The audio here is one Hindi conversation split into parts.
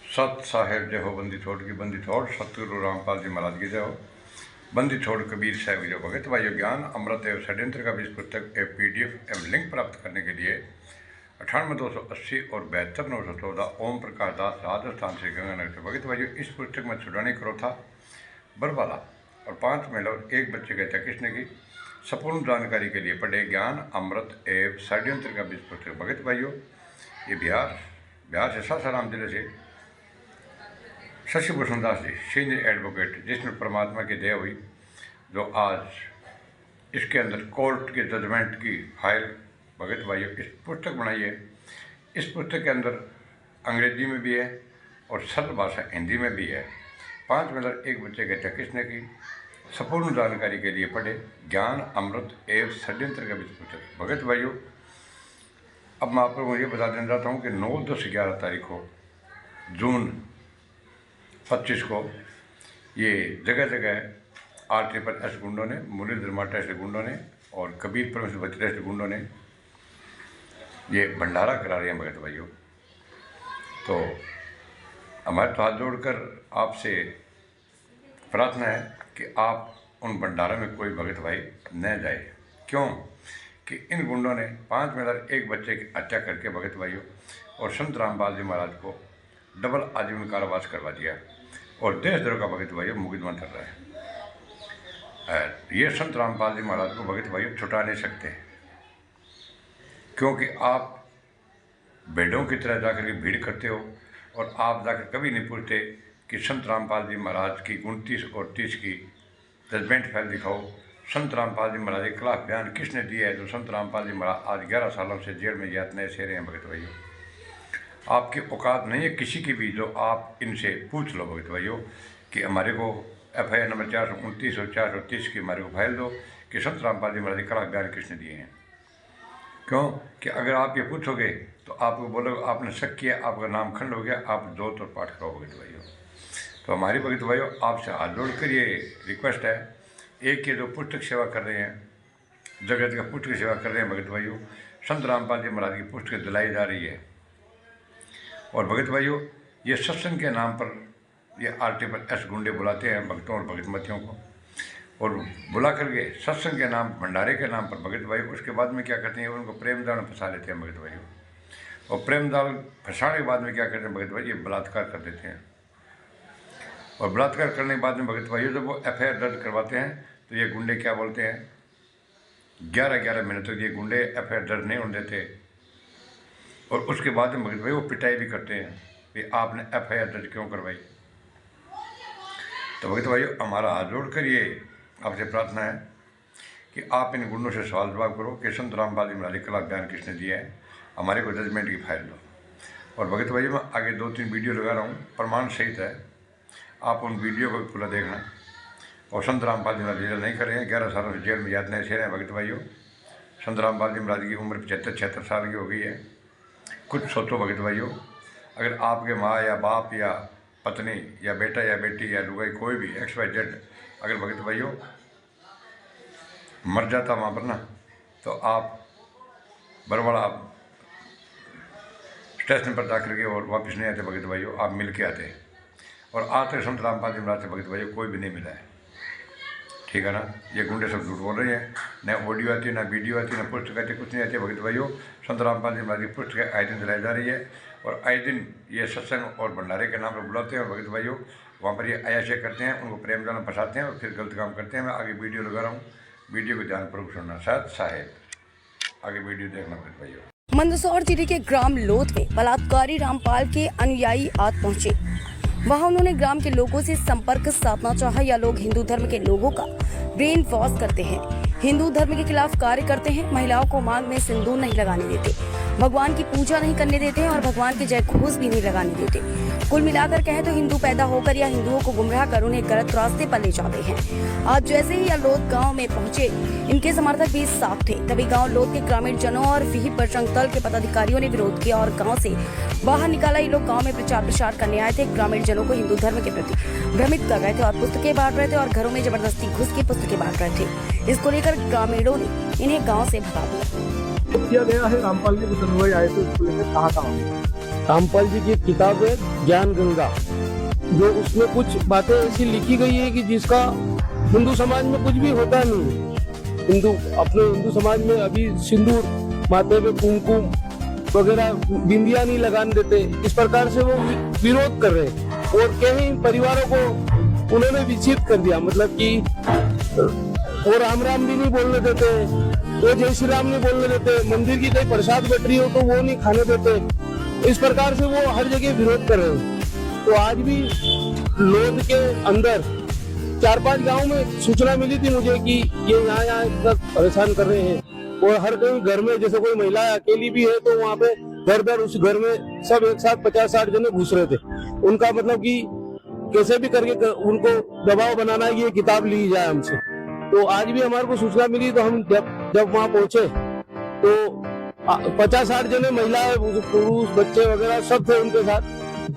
सत साहेब जय हो बंदी छोड़ की बंदी छोड़ सतगुरु रामपाल जी महाराज की जय हो। बंदी छोड़ कबीर साहब की जय भगत भाइयों। ज्ञान अमृत एवं षड्यंत्र का बीज पुस्तक एवं PDF एवं लिंक प्राप्त करने के लिए 98 280 और 72 914 ओम प्रकाश दास राजस्थान से गंगानगर से। भगत भाइयों, इस पुस्तक में छुड़ाने करो था बरवाला और 5 महिला और 1 बच्चे का था किसने की संपूर्ण जानकारी के लिए पढ़े ज्ञान अमृत एवं षड्यंत्र का बीज पुस्तक। भगत भाइयों, ये बिहार से सासाराम जिले से शशिभूषण दास जी सीनियर एडवोकेट, जिसमें परमात्मा की दया हुई, जो आज इसके अंदर कोर्ट के जजमेंट की फाइल भगत भाइयों इस पुस्तक बनाई है। इस पुस्तक के अंदर अंग्रेजी में भी है और सरल भाषा हिंदी में भी है। 5 महिला 1 बच्चे के था किसने की संपूर्ण जानकारी के लिए पढ़े ज्ञान अमृत एवं षड्यंत्र का बीज पुस्तक। भगत भाइयों, अब मैं आप लोगों को ये बता देना चाहता हूँ कि 9, 10, 11 तारीख को जून 25 को ये जगह जगह RSS गुंडों ने, मुरलीधर माटा ऐसे गुंडों ने और कबीर परमेश्वर बच्चे ऐसे गुंडों ने ये भंडारा करा रहे हैं। भगत भाइयों, तो हमारे तो हाथ जोड़कर आपसे प्रार्थना है कि आप उन भंडारों में कोई भगत भाई न जाए। क्यों कि इन गुंडों ने 5 महिला 1 बच्चे की हत्या करके भगत भाइयों और संत रामपाल जी महाराज को डबल आजीवन कारावास करवा दिया और देशद्रोह का भगत भाइयों मुकदमा चल रहा है। ये संत रामपाल जी महाराज को भगत भाइयों छुटा नहीं सकते, क्योंकि आप भेड़ों की तरह जाकर भीड़ करते हो और आप जाकर कभी नहीं पूछते कि संत रामपाल जी महाराज की 29 और 30 की जजमेंट फाइल दिखाओ। संत रामपाल जी महाराज के खिलाफ बयान किसने दिया है जो संत रामपाल जी महाराज आज 11 सालों से जेल में यातनाएं सह रहे हैं। भगत भाइयों, आपकी औकात नहीं है किसी की भी, जो आप इनसे पूछ लो भगत भाइयों कि हमारे को FIR नंबर 429 और 430 की हमारे को फाइल दो कि संत रामपाल जी महाराज के खिलाफ बयान किसने दिए हैं। क्यों कि अगर आप ये पूछोगे तो आपको बोलोगे आपने शक किया, आपका नाम खंड हो गया, आप जोत और पाठ करो भगत भाइयों। तो हमारी भगत भाइयों आपसे हाथ जोड़कर ये रिक्वेस्ट है, एक ये जो पुस्तक सेवा कर रहे हैं, जगह जगह पुस्तक सेवा कर रहे हैं भगत भाइयों, संत रामपाल जी महाराज की पुस्तक दिलाई जा रही है। और भगत भाइयों, ये सत्संग के नाम पर ये RSS गुंडे बुलाते हैं भक्तों और भगतमतियों को, और बुला करके सत्संग के नाम भंडारे के नाम पर भगत भाई उसके बाद में क्या करते हैं, उनको प्रेम दाल में फंसा लेते हैं भगत भाइयों। और प्रेम दाल फंसाने के बाद में क्या करते हैं भगत भाई, ये बलात्कार कर देते हैं। और बलात्कार करने के बाद में भगत भाइयों जब वो FIR दर्ज करवाते हैं तो ये गुंडे क्या बोलते हैं, 11-11 महीने तक ये गुंडे FIR दर्ज नहीं होने देते और उसके बाद में भगत भाई वो पिटाई भी करते हैं कि आपने FIR दर्ज क्यों करवाई। तो भगत भाइयों, हमारा हाथ जोड़कर ये आपसे प्रार्थना है कि आप इन गुंडों से सवाल जवाब करो कि संत रामपाल जी महाराज के खिलाफ बयान किसने दिया है, हमारे को जजमेंट की फाइल दो। और भगत भाइयों, मैं आगे 2-3 वीडियो लगा रहा हूँ, प्रमाण सहित है, आप उन वीडियो को भी पूरा देखना। और संत रामपाल जी महाराज जेल नहीं कर रहे हैं, 11 सालों से जेल में यातनाएं सह रहे हैं भगत भाइयों। संत रामपाल जी महाराज की उम्र 75-76 साल की हो गई है। कुछ सोचो भगत भाइयों, अगर आपके माँ या बाप या पत्नी या बेटा या बेटी या लुगाई कोई भी XYZ अगर भगत भाइयों मर जाता वहाँ पर ना, तो आप बरवाड़ा स्टेशन पर जाकर के और वापस नहीं आते भगत भाइयों, आप मिल के आते। और आज तक संत रामपाल जी महाराज से भगत भाइयों कोई भी नहीं मिला है, ठीक है ना। ये गुंडे सब झूठ बोल रहे हैं, न ऑडियो आती है, ना वीडियो आती है, ना पुस्तक आती है, कुछ नहीं आती है भगत भाइयों। संत रामपाल जी महाराज की पुस्तक आए दिन दिलाई जा रही है और आए दिन ये सत्संग और भंडारे के नाम पर बुलाते हैं और भगत भाइयों वहाँ पर ये आयाशे करते हैं, उनको प्रेम जाल में फंसाते हैं और फिर गलत काम करते हैं। मैं आगे वीडियो लगा रहा हूँ, वीडियो को ध्यानपूर्वक सुनना। साहेब आगे वीडियो देखना भगत भाइयों। मंदसौर जिले के ग्राम लोथ में बलात्कारी रामपाल के अनुयायी आज पहुंचे। वहां उन्होंने ग्राम के लोगों से संपर्क साधना चाहा। या लोग हिंदू धर्म के लोगों का ब्रेन वॉश करते हैं, हिंदू धर्म के खिलाफ कार्य करते हैं, महिलाओं को मांग में सिंदूर नहीं लगाने देते, भगवान की पूजा नहीं करने देते और भगवान के जय घोष भी नहीं लगाने देते। कुल मिलाकर कहें तो हिंदू पैदा होकर या हिंदुओं को गुमराह कर उन्हें गलत रास्ते पर ले जाते हैं। आज जैसे ही लोध गांव में पहुंचे, इनके समर्थक भी साफ थे। तभी गांव लोध के ग्रामीण जनों और विहिप बजरंग दल के पदाधिकारियों ने विरोध किया और गांव से बाहर निकाला। ये लोग गांव में प्रचार प्रसार करने आए थे, ग्रामीण जनों को हिंदू धर्म के प्रति भ्रमित कर रहे थे और पुस्तकें बांट रहे थे और घरों में जबरदस्ती घुस के पुस्तकें बांट रहे थे। इसको लेकर ग्रामीणों ने इन्हें गाँव से भगा दिया किया गया है। रामपाल जी कुछ अनुयायी आए थे, उसको लेकर कहा था रामपाल जी की एक किताब है ज्ञान गंगा, जो उसमें कुछ बातें ऐसी लिखी गई है कि जिसका हिंदू समाज में कुछ भी होता नहीं। अपने हिंदू समाज में अभी सिंदूर, माथे पे कुमकुम वगैरह, बिंदिया नहीं लगाने देते। इस प्रकार से वो विरोध कर रहे हैं और कई परिवारों को उन्होंने विचलित कर दिया, मतलब कि वो राम राम भी नहीं बोलने देते, वो जय श्री राम नहीं बोलने देते, मंदिर की कोई प्रसाद बट रही हो तो वो नहीं खाने देते। इस प्रकार से वो हर जगह विरोध कर रहे हैं। तो आज भी लोध के अंदर 4-5 गांव में सूचना मिली थी मुझे कि ये यहाँ तक परेशान कर रहे हैं, और हर कहीं घर में जैसे कोई महिला अकेली भी है तो वहाँ पे घर उस घर में सब एक साथ 50-60 जने घुस रहे थे। उनका मतलब कि कैसे भी करके उनको दबाव बनाना है कि ये किताब ली जाए हमसे। तो आज भी हमारे को सूचना मिली, तो हम जब वहाँ पहुंचे तो 50-60 जने महिलाएं, पुरुष, बच्चे वगैरह सब थे उनके साथ,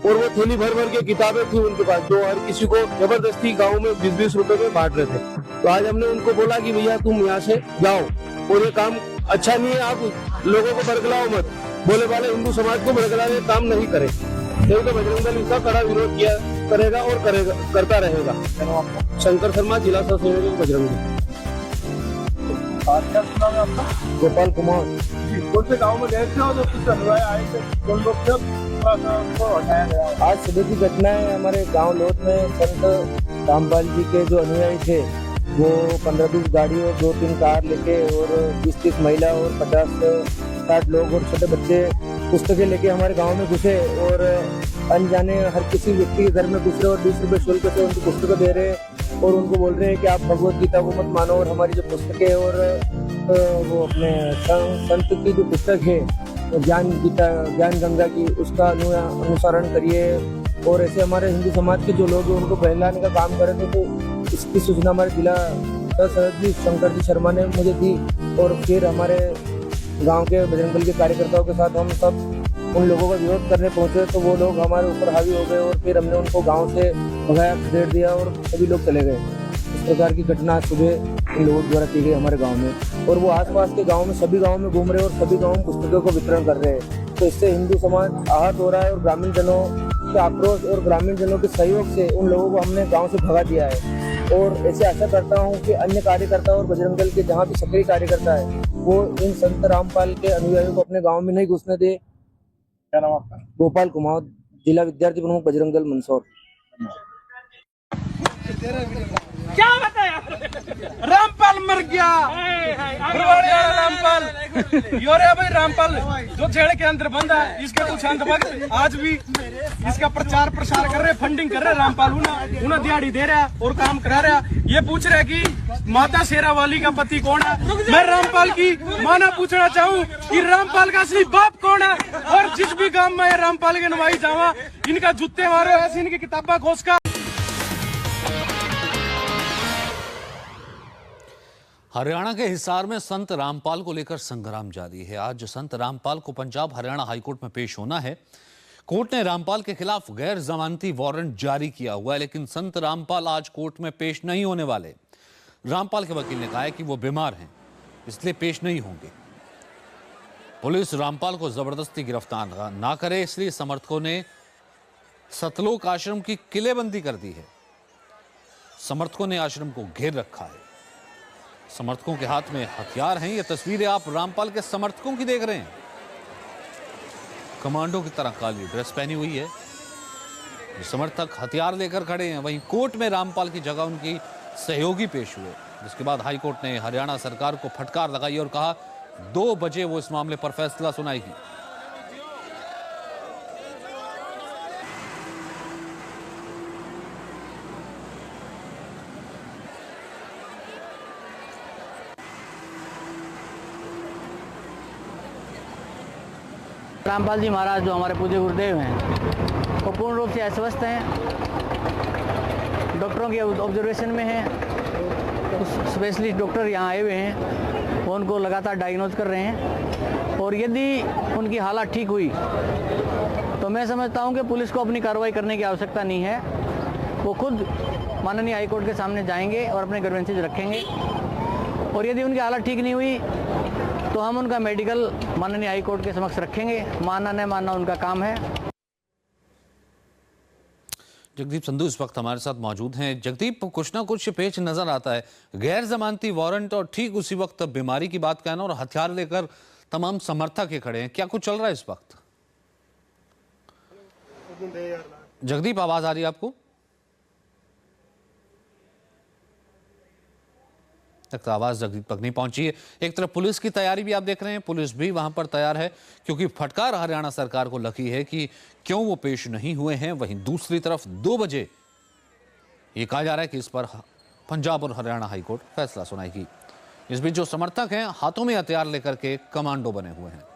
और वो थैली भर भर के किताबें थी उनके पास, जो हर किसी को जबरदस्ती गांव में 20-20 रुपए में बांट रहे थे। तो आज हमने उनको बोला कि भैया तुम यहाँ से जाओ, और ये काम अच्छा नहीं है, आप लोगों को बरगलाओ मत, बोले वाले हिंदू समाज को बरगलाने काम नहीं करे। नहीं तो बजरंग दल इसका कड़ा विरोध किया करेगा और करता रहेगा। शंकर शर्मा, जिला सह संयोजक बजरंग दल। क्या सुना है आपका? गोपाल कुमार। कौन से गाँव में गए थे और कुछ अनुयायी आए थे, कौन लोग थे, उनको हटाया गया? आज सुबह की घटना है। हमारे गांव लोध में संत रामपाल जी के जो अनुयायी थे वो 15-20 गाड़ी और 2-3 कार लेके और 20-30 महिला और 50-60 लोग और छोटे बच्चे पुस्तकें लेके हमारे गांव में घुसे, और अनजाने हर किसी व्यक्ति के घर में घुस रहे और 20 रुपए शुल्क से उनको पुस्तकें दे रहे हैं, और उनको बोल रहे हैं कि आप भगवत गीता को मत मानो, और हमारी जो पुस्तकें और वो अपने संत की जो पुस्तक है ज्ञान गीता, ज्ञान गंगा की, उसका अनुसरण करिए। और ऐसे हमारे हिंदू समाज के जो लोग हैं उनको बहलाने का काम कर रहे थे। तो इसकी सूचना हमारे जिला सहजी शंकर जी शर्मा ने मुझे दी, और फिर हमारे गांव के बजरंग दल के कार्यकर्ताओं के साथ हम सब उन लोगों का विरोध करने पहुंचे, तो वो लोग हमारे ऊपर हावी हो गए, और फिर हमने उनको गांव से भगाया, खदेड़ दिया और सभी लोग चले गए। इस प्रकार की घटना सुबह इन लोगों द्वारा की गई हमारे गांव में, और वो आसपास के गांव में सभी गांव में घूम रहे और सभी गांव में पुस्तकों को वितरण कर रहे हैं। तो इससे हिंदू समाज आहत हो रहा है, और ग्रामीण जनों के आक्रोश और ग्रामीण जनों के सहयोग से उन लोगों को हमने गाँव से भगा दिया है। और ऐसे आशा करता हूँ कि अन्य कार्यकर्ता और बजरंग दल के जहाँ भी सक्रिय कार्यकर्ता है वो इन संत रामपाल के अनुयायियों को अपने गाँव में नहीं घुसने दे। क्या नाम आपका? गोपाल कुमार, जिला विद्यार्थी प्रमुख बजरंग दल मंदसौर। क्या बताया? रामपाल मर गया, रामपाल योरे भाई, रामपाल जो जेल के अंदर बंद है, इसके कुछ अंधभक्त आज भी इसका प्रचार प्रसार कर रहे, फंडिंग कर रहे। रामपाल उन्हें दिहाड़ी दे रहा और काम करा रहा। ये पूछ रहे कि माता शेरावाली का पति कौन है। मैं रामपाल की माना पूछना चाहूँ कि रामपाल का असली बाप कौन है, और जिस भी गांव में रामपाल के नवाई जावा इनका जूते मारो, ऐसी इनकी किताबा घोष का। हरियाणा के हिसार में संत रामपाल को लेकर संग्राम जारी है। आज संत रामपाल को पंजाब हरियाणा हाईकोर्ट में पेश होना है। कोर्ट ने रामपाल के खिलाफ गैर जमानती वारंट जारी किया हुआ है, लेकिन संत रामपाल आज कोर्ट में पेश नहीं होने वाले। रामपाल के वकील ने कहा है कि वो बीमार हैं, इसलिए पेश नहीं होंगे। पुलिस रामपाल को जबरदस्ती गिरफ्तार ना करे, इसलिए समर्थकों ने सतलोक आश्रम की किलेबंदी कर दी है। समर्थकों ने आश्रम को घेर रखा है। समर्थकों के हाथ में हथियार हैं। ये तस्वीरें आप रामपाल के समर्थकों की देख रहे हैं। कमांडो की तरह काली ड्रेस पहनी हुई है। समर्थक हथियार लेकर खड़े हैं। वहीं कोर्ट में रामपाल की जगह उनकी सहयोगी पेश हुए, जिसके बाद हाईकोर्ट ने हरियाणा सरकार को फटकार लगाई और कहा 2 बजे वो इस मामले पर फैसला सुनाएगी। रामपाल जी महाराज जो हमारे पूज्य गुरुदेव हैं वो पूर्ण रूप से अस्वस्थ हैं, डॉक्टरों के ऑब्जर्वेशन में हैं। स्पेशलिस्ट डॉक्टर यहाँ आए हुए हैं, वो उनको लगातार डायग्नोज कर रहे हैं, और यदि उनकी हालत ठीक हुई तो मैं समझता हूँ कि पुलिस को अपनी कार्रवाई करने की आवश्यकता नहीं है। वो खुद माननीय हाईकोर्ट के सामने जाएंगे और अपने ग्रीवेंसेज रखेंगे, और यदि उनकी हालत ठीक नहीं हुई तो हम उनका मेडिकल माननीय हाईकोर्ट के समक्ष रखेंगे। मानना न मानना उनका काम है। जगदीप संधू इस वक्त हमारे साथ मौजूद हैं। जगदीप, कुछ ना कुछ पेच नजर आता है, गैर जमानती वारंट और ठीक उसी वक्त बीमारी की बात कहना और हथियार लेकर तमाम समर्थक के खड़े हैं। क्या कुछ चल रहा है इस वक्त? जगदीप, आवाज आ रही है आपको? तक आवाज जगदीप तक नहीं पहुंची है। एक तरफ पुलिस की तैयारी भी आप देख रहे हैं, पुलिस भी वहां पर तैयार है क्योंकि फटकार हरियाणा सरकार को लगी है कि क्यों वो पेश नहीं हुए हैं। वहीं दूसरी तरफ 2 बजे ये कहा जा रहा है कि इस पर पंजाब और हरियाणा हाईकोर्ट फैसला सुनाएगी। इस बीच जो समर्थक हैं हाथों में हथियार लेकर के कमांडो बने हुए हैं।